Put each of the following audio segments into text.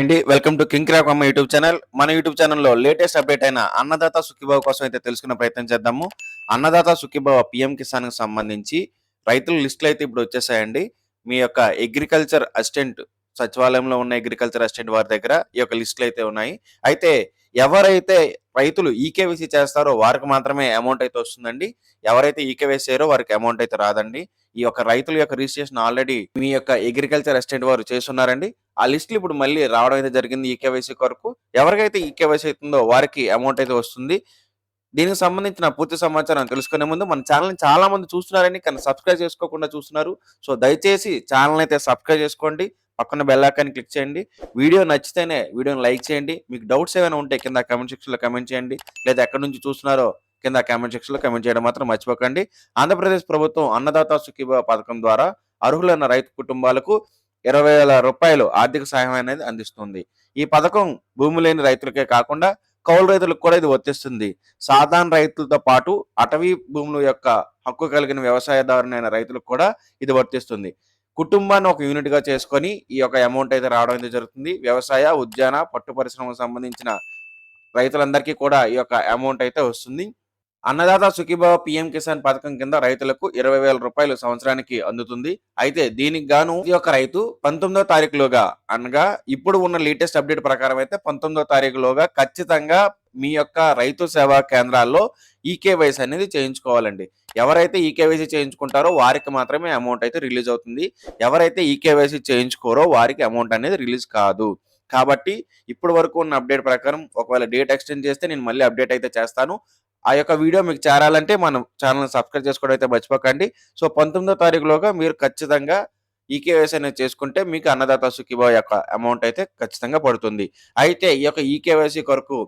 అండి welcome to king crack అమ్మ YouTube channel. మన యూట్యూబ్ ఛానల్లో లేటెస్ట్ అప్డేట్ అయిన అన్నదాత సుఖీభావ కోసం అయితే తెలుసుకునే ప్రయత్నం చేద్దాము. అన్నదాత సుఖీభావ పిఎం కిసాన్ కి సంబంధించి రైతుల లిస్టులు అయితే ఇప్పుడు వచ్చేసాయండి. మీ యొక్క అగ్రికల్చర్ అసిస్టెంట్ సచివాలయంలో ఉన్న అగ్రికల్చర్ అసిస్టెంట్ వారి దగ్గర ఈ యొక్క లిస్టులు అయితే ఉన్నాయి. అయితే ఎవరైతే రైతులు ఈకేవైసీ చేస్తారో వారికి మాత్రమే అమౌంట్ అయితే వస్తుందండి. ఎవరైతే ఈకేవైసీ చేయరో వారికి అమౌంట్ అయితే రాదండి. ఈ యొక్క రైతుల యొక్క రిజిస్ట్రేషన్ ఆల్రెడీ మీ యొక్క అగ్రికల్చర్ అసిస్టెంట్ వారు చేస్తున్నారండి. ఆ లిస్టులు ఇప్పుడు మళ్ళీ రావడం అయితే జరిగింది ఈకేవైసీ కొరకు. ఎవరికైతే ఈకేవైసీ అవుతుందో వారికి అమౌంట్ అయితే వస్తుంది. దీనికి సంబంధించిన పూర్తి సమాచారం తెలుసుకునే ముందు మన ఛానల్ని చాలా మంది చూస్తున్నారని కానీ సబ్స్క్రైబ్ చేసుకోకుండా చూస్తున్నారు. సో దయచేసి ఛానల్ అయితే సబ్స్క్రైబ్ చేసుకోండి. పక్కన బెల్ ఐకాన్ క్లిక్ చేయండి. వీడియో నచ్చితేనే వీడియోని లైక్ చేయండి. మీకు డౌట్స్ ఏమైనా ఉంటే కింద కామెంట్ సెక్షన్లో కామెంట్ చేయండి. లేదా ఎక్కడి నుంచి చూస్తున్నారో కింద కామెంట్ సెక్షన్లో కామెంట్ చేయడం మాత్రం మర్చిపోకండి. ఆంధ్రప్రదేశ్ ప్రభుత్వం అన్నదాత సుఖీభావ పథకం ద్వారా అర్హులైన రైతు కుటుంబాలకు 20,000 రూపాయలు ఆర్థిక సహాయం అనేది అందిస్తుంది. ఈ పథకం భూమి లేని రైతులకే కాకుండా కౌలు రైతులకు కూడా ఇది వర్తిస్తుంది. సాధారణ రైతులతో పాటు అటవీ భూముల యొక్క హక్కు కలిగిన వ్యవసాయదారులైన రైతులకు కూడా ఇది వర్తిస్తుంది. కుటుంబాన్ని ఒక యూనిట్ గా చేసుకొని ఈ యొక్క అమౌంట్ అయితే రావడం అయితే జరుగుతుంది. వ్యవసాయ, ఉద్యాన, పట్టు పరిశ్రమకు సంబంధించిన రైతులందరికీ కూడా ఈ యొక్క అమౌంట్ అయితే వస్తుంది. అన్నదాత సుఖీభావ పిఎం కిసాన్ పథకం కింద రైతులకు 20,000 రూపాయలు సంవత్సరానికి అందుతుంది. అయితే దీనికి గాను ఈ యొక్క రైతు 19వ తారీఖులోగా అనగా ఇప్పుడు ఉన్న లేటెస్ట్ అప్డేట్ ప్రకారం అయితే 19వ తారీఖులోగా ఖచ్చితంగా మీ యొక్క రైతు సేవా కేంద్రాల్లో ఈకేవైసీ అనేది చేయించుకోవాలండి. ఎవరైతే ఈకేవైసీ చేయించుకుంటారో వారికి మాత్రమే అమౌంట్ అయితే రిలీజ్ అవుతుంది. ఎవరైతే ఈకేవైసీ చేయించుకోరో వారికి అమౌంట్ అనేది రిలీజ్ కాదు. కాబట్టి ఇప్పటి వరకు ఉన్న అప్డేట్ ప్రకారం ఒకవేళ డేట్ ఎక్స్టెండ్ చేస్తే నేను మళ్ళీ అప్డేట్ అయితే చేస్తాను. ఆ యొక్క వీడియో మీకు చేరాలంటే మనం ఛానల్ సబ్స్క్రైబ్ చేసుకోవడం అయితే మర్చిపోకండి. సో 19వ తారీఖులోగా మీరు ఖచ్చితంగా ఈకేవైసీ అనేది చేసుకుంటే మీకు అన్నదాత సుఖీభావ యొక్క అమౌంట్ అయితే ఖచ్చితంగా పడుతుంది. అయితే ఈ యొక్క ఈకేవైసీ కొరకు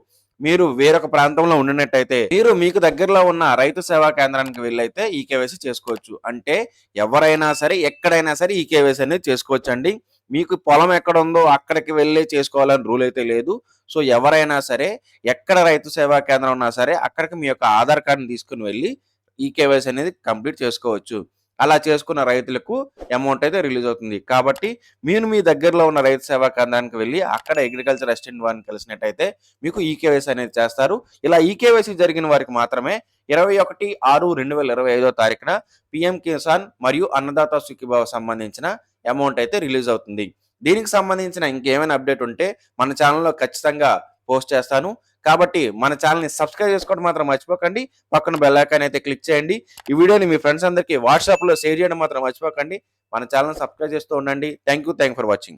మీరు వేరొక ప్రాంతంలో ఉండినట్టయితే మీరు మీకు దగ్గరలో ఉన్న రైతు సేవా కేంద్రానికి వెళ్ళైతే ఈకేవైసీ చేసుకోవచ్చు. అంటే ఎవరైనా సరే ఎక్కడైనా సరే ఈకేవైసీ అనేది చేసుకోవచ్చు అండి. మీకు పొలం ఎక్కడ ఉందో అక్కడికి వెళ్ళి చేసుకోవాలని రూల్ అయితే లేదు. సో ఎవరైనా సరే ఎక్కడ రైతు సేవా కేంద్రం ఉన్నా సరే అక్కడికి మీ యొక్క ఆధార్ కార్డుని తీసుకుని వెళ్ళి ఈకేవైసీ అనేది కంప్లీట్ చేసుకోవచ్చు. అలా చేసుకున్న రైతులకు అమౌంట్ అయితే రిలీజ్ అవుతుంది. కాబట్టి మీరు మీ దగ్గరలో ఉన్న రైతు సేవా కేంద్రానికి వెళ్ళి అక్కడ అగ్రికల్చర్ అసిస్టెంట్ వారిని కలిసినట్టయితే మీకు ఈకేవైసీ అనేది చేస్తారు. ఇలా ఈకేవైసీ జరిగిన వారికి మాత్రమే 21/6/2025 తారీఖున పిఎం కిసాన్ మరియు అన్నదాత సుఖీభావ సంబంధించిన అమౌంట్ అయితే రిలీజ్ అవుతుంది. దీనికి సంబంధించిన ఇంకేమైనా అప్డేట్ ఉంటే మన ఛానల్లో ఖచ్చితంగా పోస్ట్ చేస్తాను. కాబట్టి మన ఛానల్ని సబ్స్క్రైబ్ చేసుకోవడం మాత్రం మర్చిపోకండి. పక్కన బెల్ ఐకాన్ అయితే క్లిక్ చేయండి. ఈ వీడియోని మీ ఫ్రెండ్స్ అందరికీ వాట్సాప్లో షేర్ చేయడం మాత్రం మర్చిపోకండి. మన ఛానల్ సబ్స్క్రైబ్ చేస్తూ ఉండండి. Thank you for watching.